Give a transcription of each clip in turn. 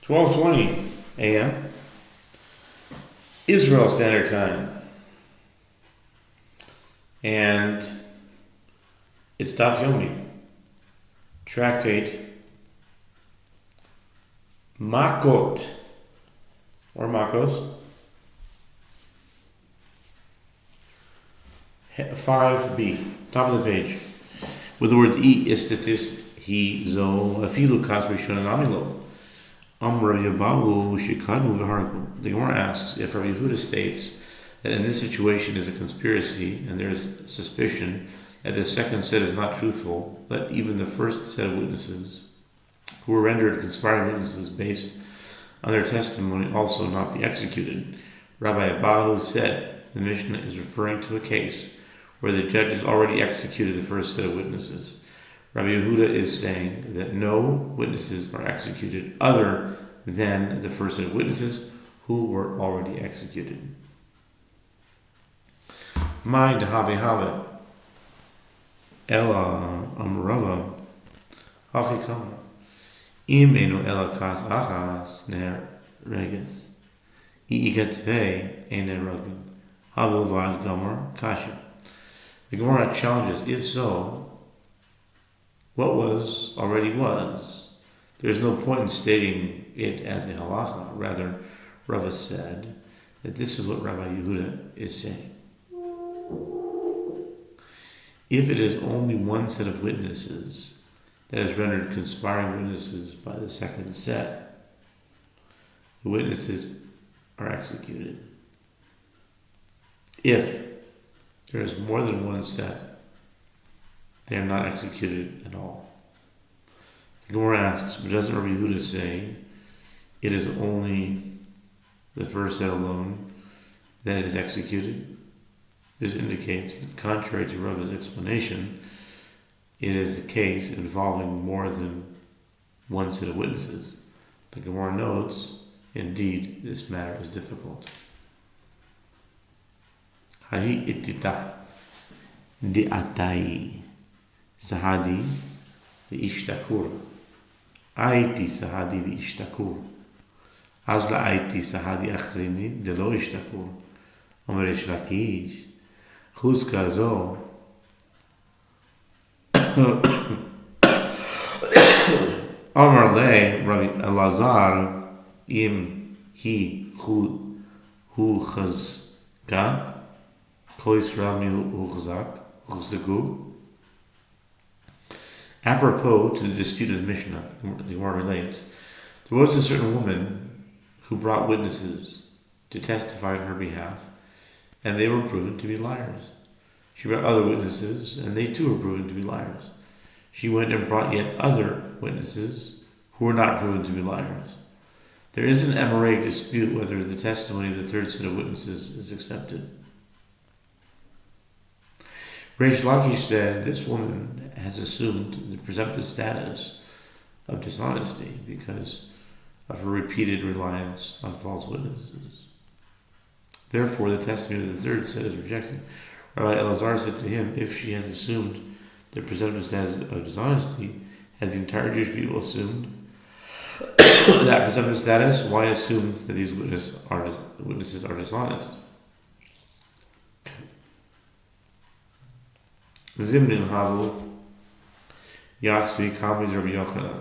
12:20 a.m. Israel Standard Time. And it's Daf Yomi. Tractate Makos or Makos 5b, top of the page, with the words E istatis he zo afilu kas rishon amilo Amr Yabahu shikadu v'hargu. The Gemara asks if Rabbi Yehuda states that in this situation is a conspiracy and there is suspicion that the second set is not truthful, let even the first set of witnesses who were rendered conspiring witnesses based on their testimony also not be executed. Rabbi Abahu said the Mishnah is referring to a case where the judge has already executed the first set of witnesses. Rabbi Yehuda is saying that no witnesses are executed other than the first set of witnesses who were already executed. Mai dehave have ela amrava achikam imenu ela kas achas ner reges iigatve ene ragin habu vad gomer kasha. The Gemara challenges, if so, what was already was. There's no point in stating it as a halacha. Rather, Rava said that this is what Rabbi Yehuda is saying. If it is only one set of witnesses that is rendered conspiring witnesses by the second set, the witnesses are executed. If there is more than one set, they are not executed at all. The Gemara asks, but doesn't Rabbi Yehuda say it is only the first set alone that is executed? This indicates that contrary to Rava's explanation, it is a case involving more than one set of witnesses. The Gemara notes, indeed, this matter is difficult. Hahi itita di'atai Sahadi v'ishtakur. Aiti Sahadi v'ishtakur. Azla aiti Sahadi achrini de lo ishtakur. Omer Reish Lakish. Chuzka zo. Amar le Rabbi Elazar im hi hu chazka. Kol Yisrael mi hu chazak. Chuzku. Apropos to the dispute of the Mishnah, the Gemara relates, there was a certain woman who brought witnesses to testify on her behalf, and they were proven to be liars. She brought other witnesses, and they too were proven to be liars. She went and brought yet other witnesses who were not proven to be liars. There is an Amoraic dispute whether the testimony of the third set of witnesses is accepted. Reish Lakish said this woman has assumed the presumptive status of dishonesty because of her repeated reliance on false witnesses. Therefore, the testimony of the third set is rejected. Rabbi Elazar said to him, if she has assumed the presumptive status of dishonesty, has the entire Jewish people assumed that presumptive status? Why assume that these witnesses are dishonest? Zimnin havu Yasvi Kamiz Rabbi Yochanan.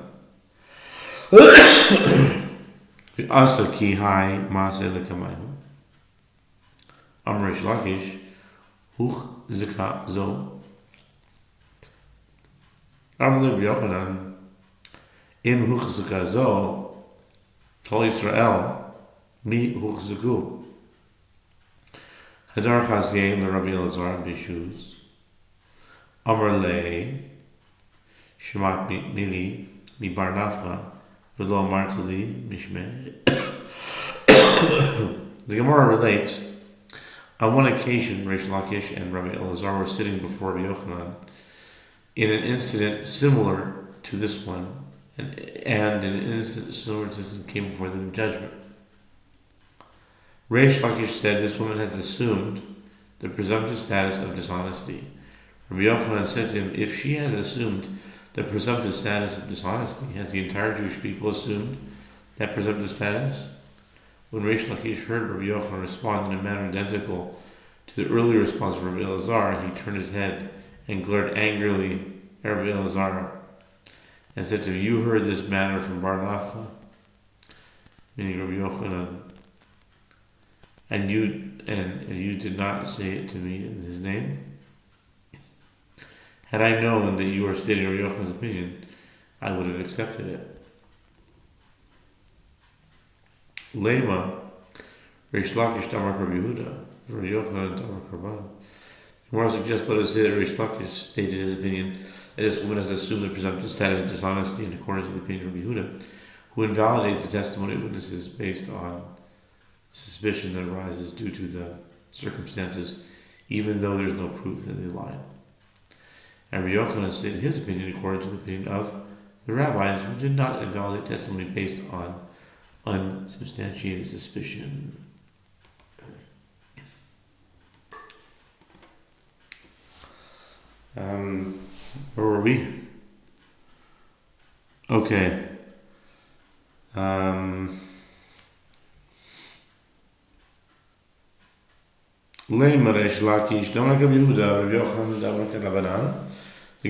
Asa ki hai maase lekamayu. Amr Reish Lakish huch zika zo. Amr Rabbi Yochanan im huch zika zo Kol Yisrael mi huch ziku. Hadar chazye le Rabbi Elazar bishuz. Amar le Shemat mili mi bar nafcha v'lo martali mishmeh. The Gemara relates, on one occasion, Reish Lakish and Rabbi Elazar were sitting before Rabbi Yochanan in an incident similar to this one, and in an incident similar to this came before them in judgment. Reish Lakish said, this woman has assumed the presumptive status of dishonesty. Rabbi Yochanan said to him, if she has assumed the presumptive status of dishonesty, has the entire Jewish people assumed that presumptive status? When Reish Lakish heard Rabbi Yochanan respond in a manner identical to the earlier response of Rabbi Elazar, he turned his head and glared angrily at Rabbi Elazar and said to him, "You heard this matter from Bar Nafcha," meaning Rabbi Yochanan, and you did not say it to me in his name. Had I known that you were stating Rabbi Yochanan's opinion, I would have accepted it. Lema, Reish Lakish Tamar Rabbi Yehuda, Rabbi Yochanan Tamar Karban. The Gemara suggests, let us say that Reish Lakish stated his opinion that this woman has assumed the presumptive status of dishonesty in accordance with the opinion of Rabbi Yehuda, who invalidates the testimony of witnesses based on suspicion that arises due to the circumstances, even though there is no proof that they lied. And Rabbi Yochanan stated his opinion according to the opinion of the rabbis, who did not invalidate testimony based on unsubstantiated suspicion. Where were we? Okay. The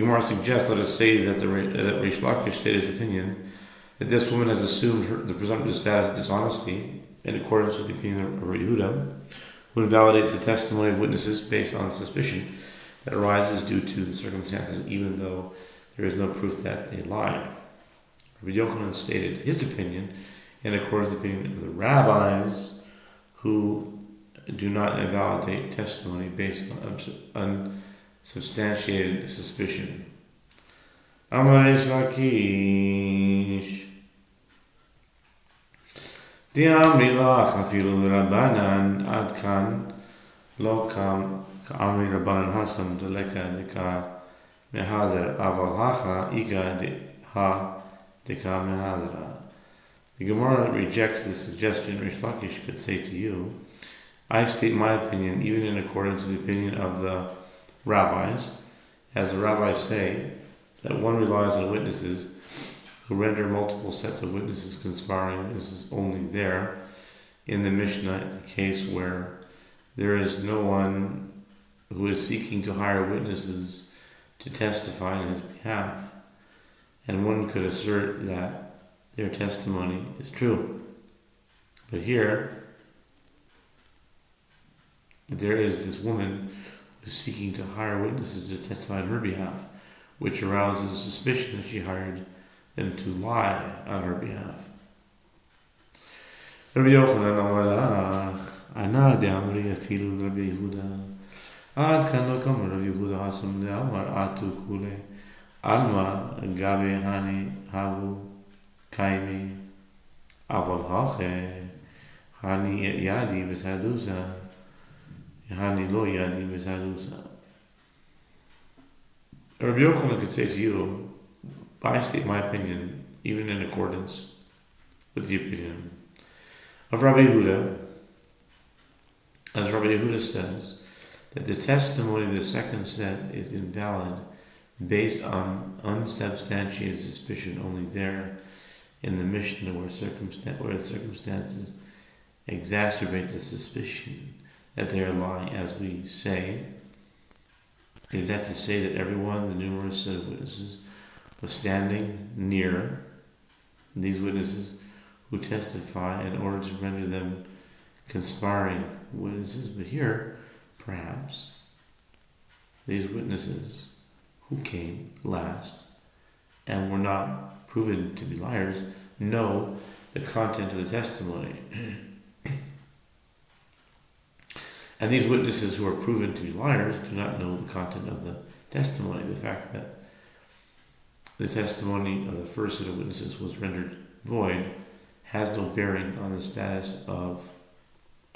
Gemara suggests, let us say that Reish Lakish stated his opinion that this woman has assumed the presumptive status of dishonesty in accordance with the opinion of Rabbi Yehuda, who invalidates the testimony of witnesses based on suspicion that arises due to the circumstances, even though there is no proof that they lied. Rabbi Yochanan stated his opinion in accordance with the opinion of the rabbis, who do not invalidate testimony based on unsubstantiated suspicion. Amar Reish Lakish Di'amri lach afilu l'Rabbanan ad kan lo kam ka'amri Rabbanan hasam deleka deka mehazer aval hacha iga ha deka mehazra. The Gemara rejects the suggestion Reish Lakish could say to you, I state my opinion even in accordance with the opinion of the rabbis, as the rabbis say that one relies on witnesses who render multiple sets of witnesses conspiring witnesses only there in the Mishnah, in a case where there is no one who is seeking to hire witnesses to testify on his behalf, and one could assert that their testimony is true. But here, there is this woman who is seeking to hire witnesses to testify on her behalf, which arouses suspicion that she hired them to lie on her behalf. Rabbi Yochanan Amalach, Ana de'amri afilu Rabbi Yehuda, Ad kan lo kam Rabbi Yehuda hasam de'amar atu kule, Alma gabe hani havu kaimi, Aval hache, Hani yadi besadusa, Hani lo yadi besadusa. Rabbi Yochanan could say to you, I state my opinion, even in accordance with the opinion of Rabbi Yehuda, as Rabbi Yehuda says, that the testimony of the second set is invalid based on unsubstantiated suspicion only there in the Mishnah where the circumstances exacerbate the suspicion that they are lying, as we say. Is that to say that everyone, the numerous set of witnesses, was standing near these witnesses who testify in order to render them conspiring witnesses? But here, perhaps, these witnesses who came last and were not proven to be liars know the content of the testimony. And these witnesses who are proven to be liars do not know the content of the testimony. The fact that the testimony of the first set of witnesses was rendered void has no bearing on the status of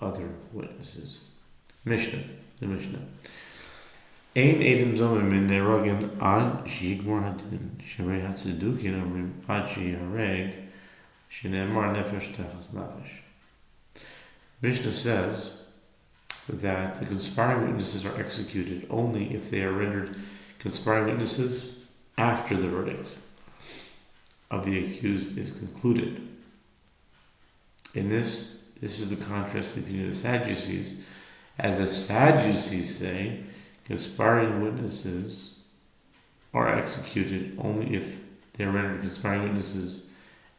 other witnesses. Mishnah, the Mishnah. Ein edim zomim min nerogin ad shigmor hadin sherei hatzedukin omrim ad shihareg shenemar nefesh techas nefesh. Mishnah says that the conspiring witnesses are executed only if they are rendered conspiring witnesses after the verdict of the accused is concluded. In this is the contrast between the Sadducees. As the Sadducees say, conspiring witnesses are executed only if they are rendered conspiring witnesses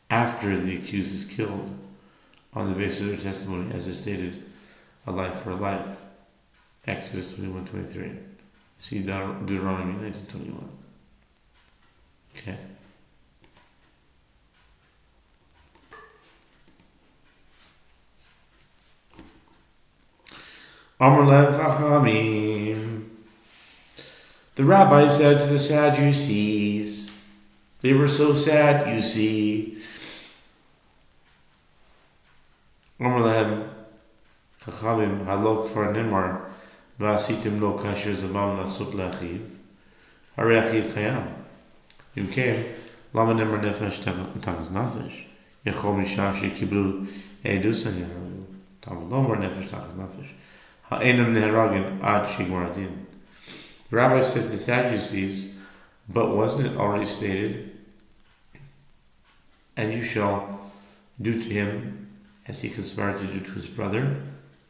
after the accused is killed on the basis of their testimony, as is stated, a life for a life. Exodus 21:23. See Deuteronomy 19:21. Okay. Amar lehem Chachamim. The rabbi said to the Sadducees, they were so sad, you see. Amar lehem Chachamim halok for nimar v'asitim lo kasher zamam lasut le'achiv harei achiv kayam. Yumkem lama nimar nefesh tachas nafesh yechol misha shekiblu edusan yaragu tam lomar nefesh tachas nafesh ha'enam neheragin ad shigmar adin. The rabbi said to the Sadducees, but wasn't it already stated, and you shall do to him as he conspired to do to his brother?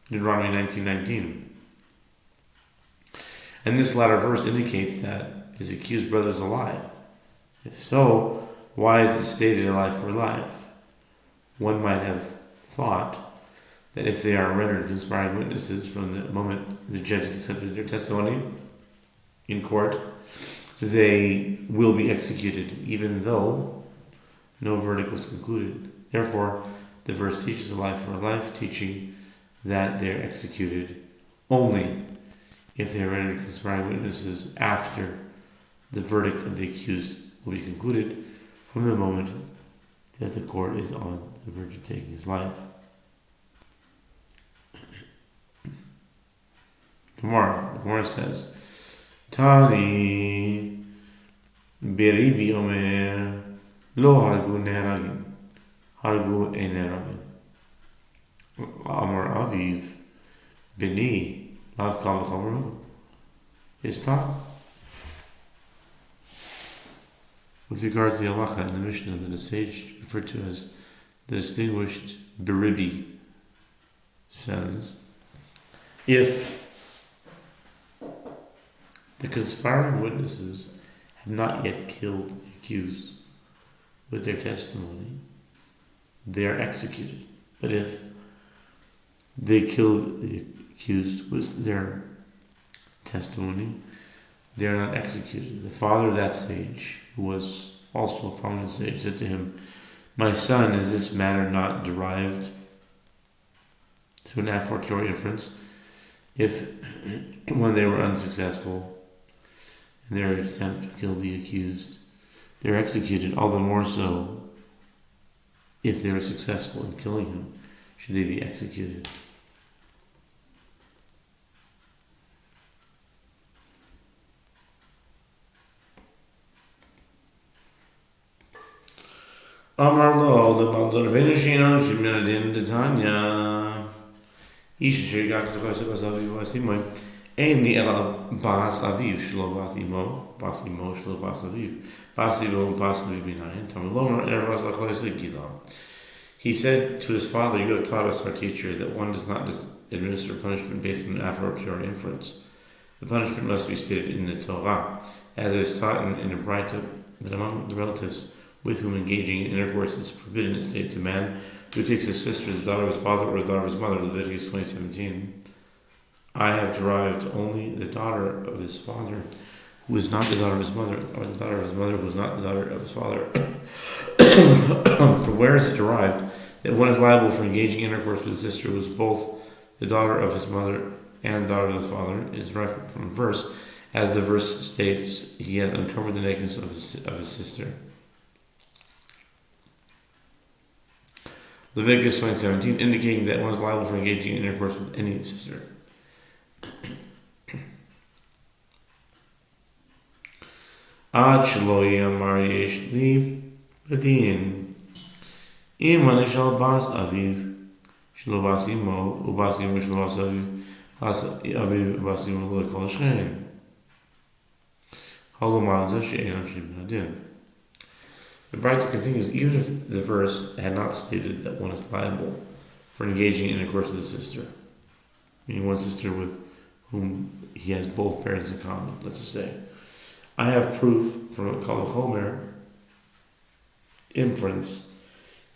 Deuteronomy 19:19. And this latter verse indicates that his accused brother is alive. If so, why is it stated alive for life? One might have thought that if they are rendered conspiring witnesses from the moment the judges accepted their testimony in court, they will be executed, even though no verdict was concluded. Therefore, the verse teaches a life for a life, teaching that they are executed only if they are rendered conspiring witnesses after the verdict of the accused will be concluded, from the moment that the court is on the verge of taking his life. The Gemara says, Tani beribi omer lo hargu neheragim hargu ein neheragim Amar Aviv Bini Lav Kal V'Chomer is taught. With regard to the halacha in the Mishnah that the sage referred to as the distinguished Beribi says, if the conspiring witnesses have not yet killed the accused with their testimony, they are executed. But if they killed the accused with their testimony, they are not executed. The father of that sage, who was also a prominent sage, said to him, my son, is this matter not derived through an a fortiori inference? If, when they were unsuccessful in their attempt to kill the accused, they are executed, all the more so if they were successful in killing him, should they be executed. Amar lo the Benishino Shimnadin Titania Ishigak Simon Aini Ella Bas Aviv Shlo Basimo Shlo Bas Aviv Basimo Bas Binayan Tamiloma Ervas Gila. He said to his father, you have taught us, our teacher, that one does not administer punishment based on an a fortiori inference. The punishment must be stated in the Torah, as it is taught in a Braita, that among the relatives with whom engaging in intercourse is forbidden, it states a man who takes his sister, the daughter of his father, or the daughter of his mother, Leviticus 20:17. I have derived only the daughter of his father, who is not the daughter of his mother, or the daughter of his mother, who is not the daughter of his father. From where is it derived that one is liable for engaging in intercourse with his sister, who is both the daughter of his mother and the daughter of his father? Is derived from the verse, as the verse states, he has uncovered the nakedness of his sister. Leviticus 20:17, indicating that one is liable for engaging in intercourse with any sister. Ad shelo yamar yesh li bedin im anishal bas aviv shelo bas imo ubas imo shelo bas aviv bas aviv bas imo lo kol shein halomar zashein shibn adin. The Braita continues, even if the verse had not stated that one is liable for engaging in intercourse with his sister. Meaning one sister with whom he has both parents in common, let's just say. I have proof from a Kal Chomer inference.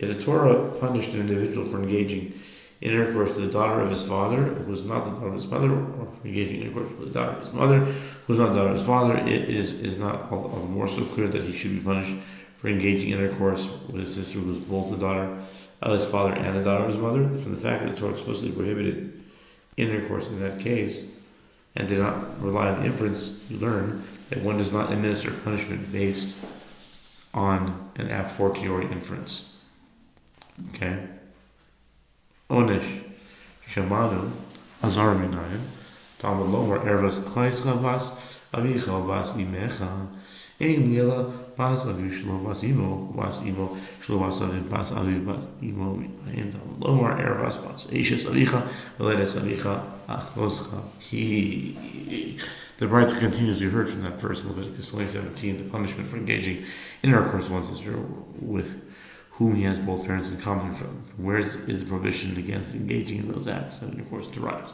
If the Torah punished an individual for engaging in intercourse with the daughter of his father, who was not the daughter of his mother, or engaging in intercourse with the daughter of his mother, who was not the daughter of his father, it is not all the more so clear that he should be punished for engaging in intercourse with his sister, who was both the daughter of his father and the daughter of his mother. From the fact that the Torah explicitly prohibited intercourse in that case, and did not rely on the inference, you learn that one does not administer punishment based on an a fortiori inference. Okay? Onish Shamanu Azar Minayim Talmud Lomar Ervas Klaiska Bas Avicha Bas Imecha Ein Yela Bas Aviv Shlo Bas Imo Shlo Bas Aviv Bas Aviv Bas Imo Ein Talmud Lomar Ervas Bas Eishes Avicha Veledes Avicha Achoscha The Braita continues, we heard from that verse in Leviticus 20:17, the punishment for engaging in intercourse with one sister with whom he has both parents in common. From where is the prohibition against engaging in those acts that intercourse derived?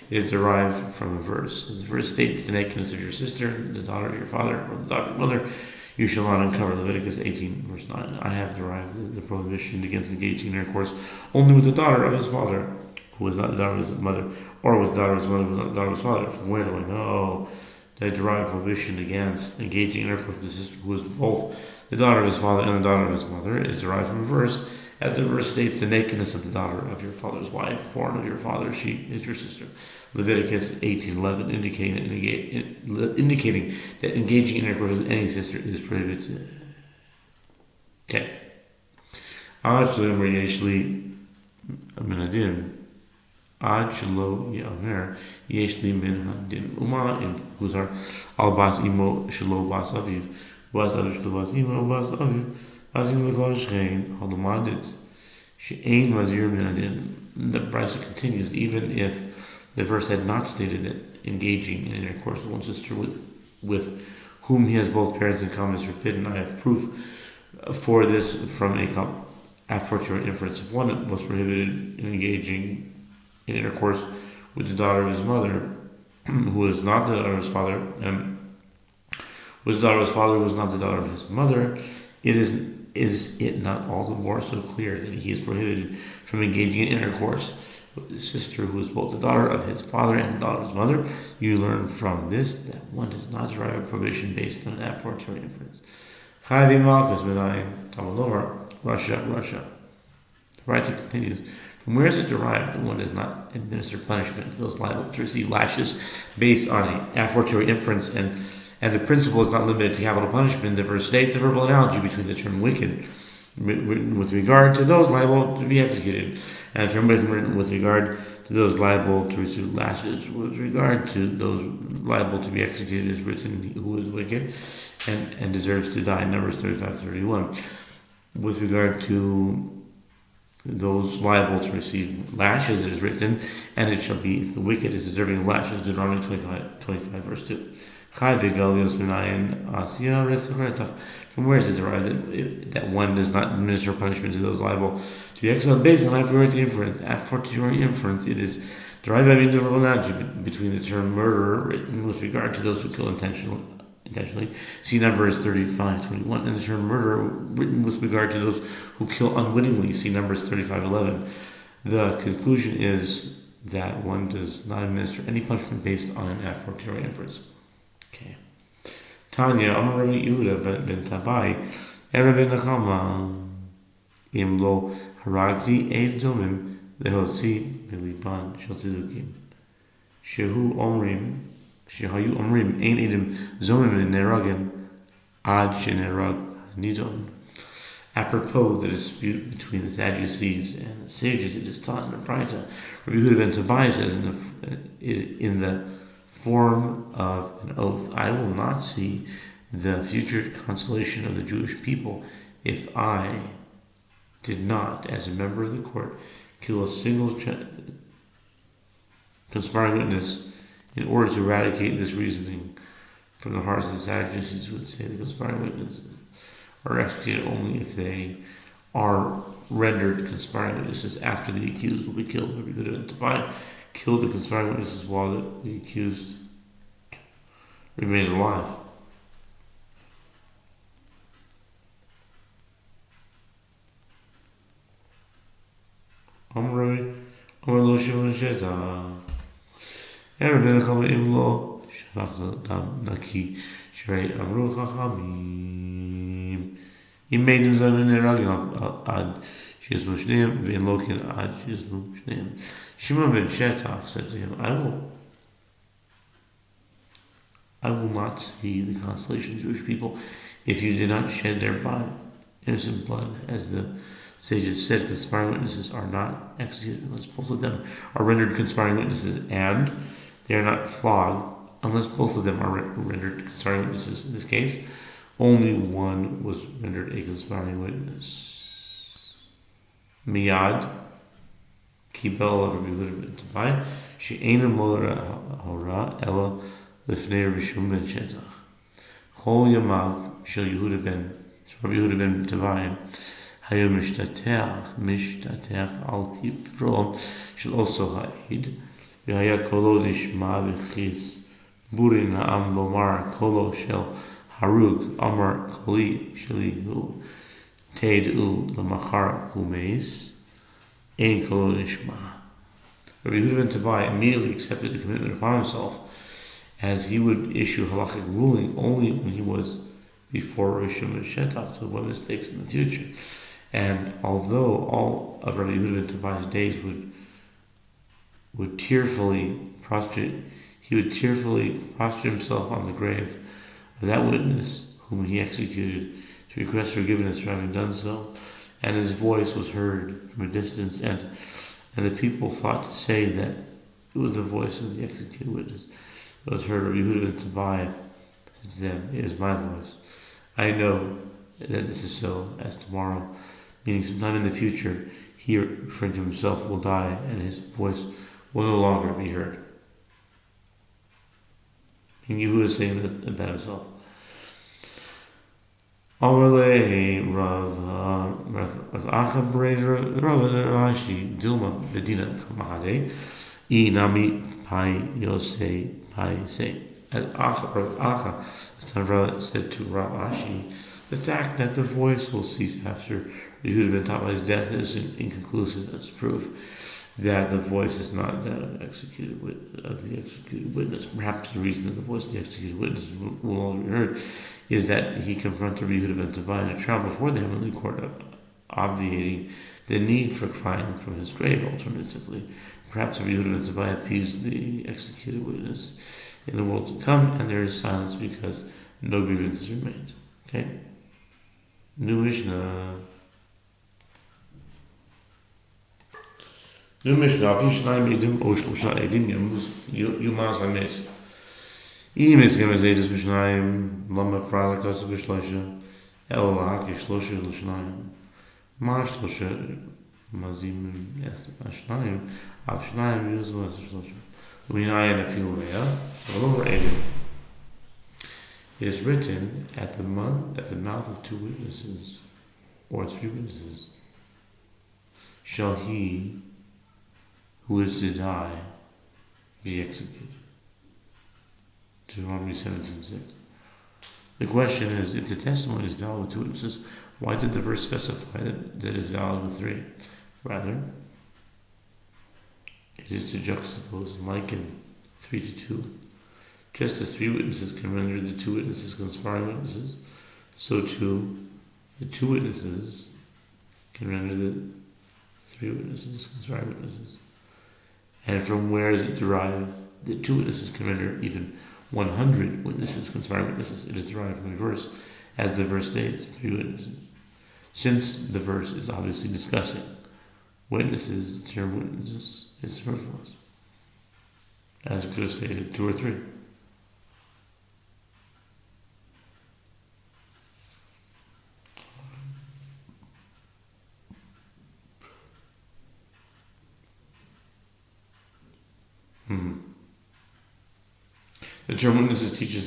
It is derived from a verse. As the verse states, the nakedness of your sister, the daughter of your father, or the daughter of your mother, you shall not uncover. Leviticus 18, verse 9. I have derived the prohibition against engaging in intercourse only with the daughter of his father, who was not the daughter of his mother, or with the daughter of his mother, who was not the daughter of his father. From where do I know that I derive prohibition against engaging in intercourse with a sister who is both the daughter of his father and the daughter of his mother? Is derived from a verse. As the verse states, the nakedness of the daughter of your father's wife, born of your father, she is your sister. Leviticus 18:11, indicating that engaging in intercourse with any sister is prohibited. Okay. Ad shelo yamer yeshli min hadin uma in huzar al bas imo shelo bas aviv bas aviv shelo bas imo bas aviv bas imo lekol shein halamadit she'ein mazir min hadin. The Brisa continues, even if the verse had not stated that engaging in intercourse with one sister with whom he has both parents in common is forbidden, I have proof for this from a fortiori inference. If one was prohibited in engaging in intercourse with the daughter of his mother, who was not the daughter of his father, and with the daughter of his father, who was not the daughter of his mother, is it not all the more so clear that he is prohibited from engaging in intercourse with his sister, who is both the daughter of his father and the daughter of his mother? You learn from this that one does not derive a prohibition based on an a fortiori inference. Chayvi Makos Menayin Talmud Lomar Russia. The Braita continues. From where is it derived that one does not administer punishment to those liable to receive lashes based on a fortiori inference, and the principle is not limited to capital punishment? The verse states a verbal analogy between the term wicked with regard to those liable to be executed, and the term wicked with regard to those liable to receive lashes. With regard to those liable to be executed is written, who is wicked and deserves to die, Numbers 35:31. With regard to those liable to receive lashes, it is written, and it shall be if the wicked is deserving of lashes, Deuteronomy 25 verse 2. From where is it derived that one does not administer punishment to those liable to be exiled based on a fortiori inference? It is derived by means of verbal analogy between the term murderer, written with regard to those who kill intentionally, see Numbers 35:21, and the term murder, written with regard to those who kill unwittingly, see Numbers 35:11. The conclusion is that one does not administer any punishment based on an a fortiori inference. Okay. Tanya, Amar Rabbi Yehuda ben Tabai, Erev ben Nachama, Imlo Haragzi Eid Zomim, Lehosi Biliban Shel Tzedukim, Shehu Omrim, Shehayu Omrim, Ein Edim Zomim Neragin, Ad Shenerag Nidon. Apropos the dispute between the Sadducees and the sages, it is taught in the Braita. Rabbi Yehuda ben Tabai says in the form of an oath, I will not see the future consolation of the Jewish people if I did not, as a member of the court, kill a single conspiring witness in order to eradicate this reasoning from the hearts of the Sadducees, who would say the conspiring witnesses are executed only if they are rendered conspiring witnesses after the accused will be killed. Rabbi Yehuda ben Tabbai killed the conspiring witnesses while the accused remained alive. Amr lo shivon shetach. Erev Menachem imlo shalach dam naki shrei amru chachamim. He made him zayin neragim ad shizmu shneim ve'en lokin ad shizmu shneim. Shimon ben Shetach said to him, I will not see the consolation of Jewish people if you did not shed thereby innocent blood. As the sages said, conspiring witnesses are not executed unless both of them are rendered conspiring witnesses, and they are not flogged unless both of them are rendered conspiring witnesses. In this case, only one was rendered a conspiring witness. Miyad Kibel of Rabbi Yehuda ben Tabbai, she'ena moler hora ela lifnei Rabbi Shimon ben Shetach. Chol yamav shel Yehuda ben Tabbai hayu mishtateach al kibro shel oso ha'id v'haya kolo nishma v'chis burin ha'am lomar kolo shel harug amar koli shelihu teid'u l'machar humeis ein kolo nishma. Rabbi Yehuda ben Tabbai immediately accepted the commitment upon himself, as he would issue halachic ruling only when he was before Rabbi Shimon ben Shetach to avoid mistakes in the future. And although all of Rabbi Yehuda ben Tabbai's days would tearfully prostrate himself on the grave of that witness whom he executed to request forgiveness for having done so, and his voice was heard from a distance, and the people thought to say that it was the voice of the executed witness that was heard. Rabbi Yehuda ben Tabbai said to them, it is my voice. I know that this is so, as tomorrow, meaning sometime in the future, he, referring to himself, will die, and his voice will no longer be heard. And Yehuda is saying this about himself. Amarle Rav Acha Rav Rashi Dilma Medina Kamade Inami Pai Yose Pai Say. As Rav Acha said to Rav Ashi, the fact that the voice will cease after Yehuda ben Tabbai's death is inconclusive as proof that the voice is not that of the executed witness. Perhaps the reason that the voice of the executed witness will only be heard is that he confronted Yehuda ben Tabbai in a trial before the heavenly court, obviating the need for crying from his grave. Alternatively, perhaps Yehuda ben Tabbai appeased the executed witness in the world to come, and there is silence because no grievances remained. Okay? New Mishnah. Pishnayim edim o shlosha edim yumaz hames. Im eskem ezedus pishnayim lama prala kasa pishlosha el lahaki shlosha l'shnayim ma shlosha mazim es ashnayim av shnayim yuzma es shlosha u'inayin afil leya v'lover edim. It is written at the mouth of two witnesses or three witnesses shall he who is to die be executed. Deuteronomy 17:6. The question is, if the testimony is valid with two witnesses, why did the verse specify that it is valid with three? Rather, it is to juxtapose and liken 3 to 2. Just as 3 witnesses can render the 2 witnesses conspiring witnesses, so too the 2 witnesses can render the 3 witnesses conspiring witnesses. And from where is it derived that 2 witnesses can render even 100 witnesses conspiring witnesses? It is derived from the verse, as the verse states, 3 witnesses. Since the verse is obviously discussing witnesses, the term witnesses is superfluous, as it could have stated 2 or 3. The term witnesses teaches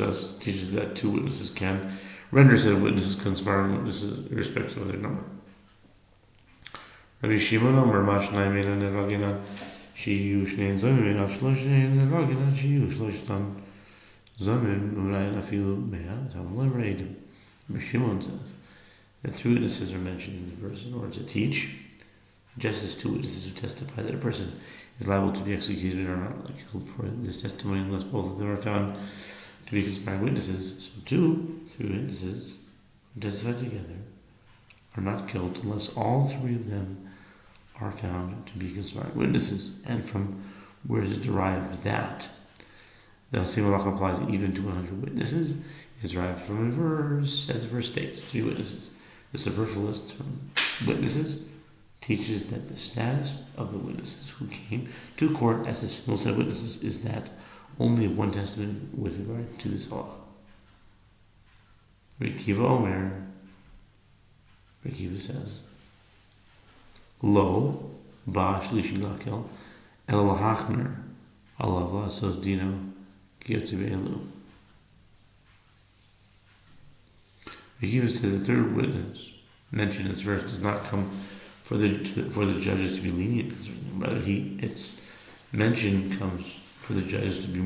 that 2 witnesses can render said witnesses conspiring witnesses irrespective of their number. Rabbi Shimon Omer Mashnai Mena Neraginan Shiyu Shnein Zomin Av Shloshnein Neraginan Shiyu Shloshtan Zomin Urayin Afilu Mea Tam Lereidim. Rabbi Shimon says that 3 witnesses are mentioned in the verse in order to teach, just as 2 witnesses who testify that a person is liable to be executed or not killed for this testimony unless both of them are found to be conspiring witnesses. So 3 witnesses who testify together are not killed unless all 3 of them are found to be conspiring witnesses. And from where is it derived that the same halacha applies even to 100 witnesses is derived from a verse, as the verse states, 3 witnesses. The superfluous term witnesses teaches that the status of the witnesses who came to court as a single set of witnesses is that only of one testimony with regard to this halacha. Rekiva Omer, Rekiva says, Lo ba shlishi lakel el lahachmer alav lasos dino kiyotze be'elu. Yehoshua says the 3rd witness mentioned in this verse does not come for the judges to be lenient concerning him. Rather, its mention comes for the judges to be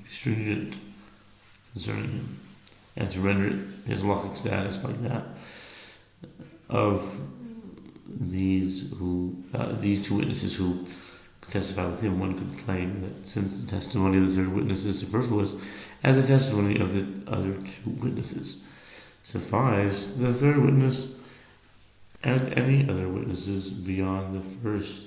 stringent concerning him and to render his halachic status like that of these 2 witnesses who testify with him. One could claim that since the testimony of the 3rd witness is superfluous, as the testimony of the other 2 witnesses suffice, the 3rd witness and any other witnesses beyond the first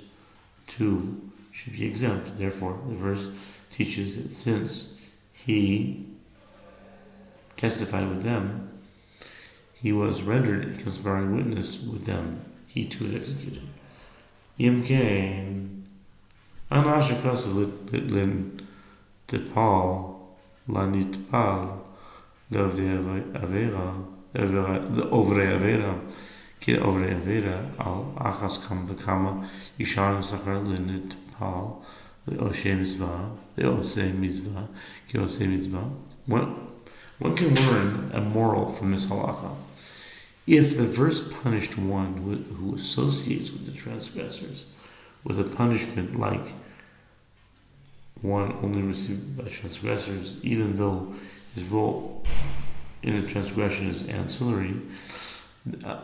2 should be exempt. Therefore, the verse teaches that since he testified with them, he was rendered a conspiring witness with them. He too is executed. Yimkain Anashakasa Litlin Tipal Lanitpal Lovde Avera Ovre Avera Kid Ovre Avera Al Achas Kam Bakama Yishan Sakar Linitpal the Oshe Mitzvah, the Oseh Mitzvah, Ki Oseh Mitzvah. One can learn a moral from this halacha. If the verse punished one who associates with the transgressors with a punishment like one only received by transgressors, even though his role in the transgression is ancillary,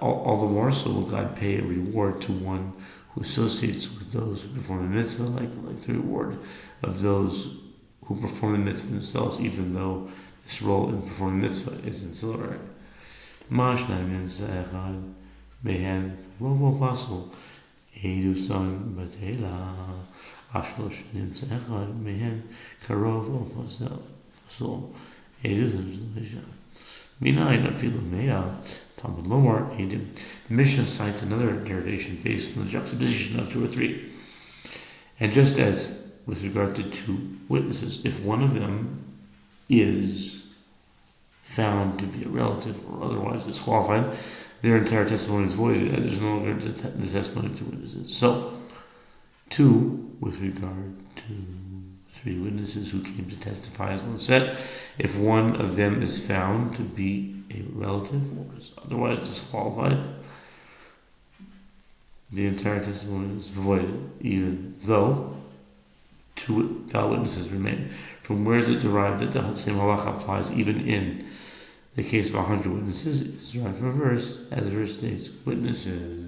all the more so will God pay a reward to one who associates with those who perform the mitzvah, like the reward of those who perform the mitzvah themselves, even though this role in performing the mitzvah is ancillary. Mashnai Echad Behen Rovo Pasul Edu Son Batela Ashlosh Nimsa Echad Behen Karov Pasul Edu Son Minayin Afilu Mea Talmud Lomar Edim. The Mishnah cites another derivation based on the juxtaposition of 2 or 3. And just as with regard to 2 witnesses, if one of them is found to be a relative or otherwise disqualified, their entire testimony is voided, as there's no longer the testimony of 2 witnesses. So, 2 with regard to 3 witnesses who came to testify as one set, if one of them is found to be a relative or is otherwise disqualified, the entire testimony is voided, even though 2 valid witnesses remain. From where is it derived that the same halacha applies even in the case of 100 witnesses? It's derived from a verse, as the verse states, witnesses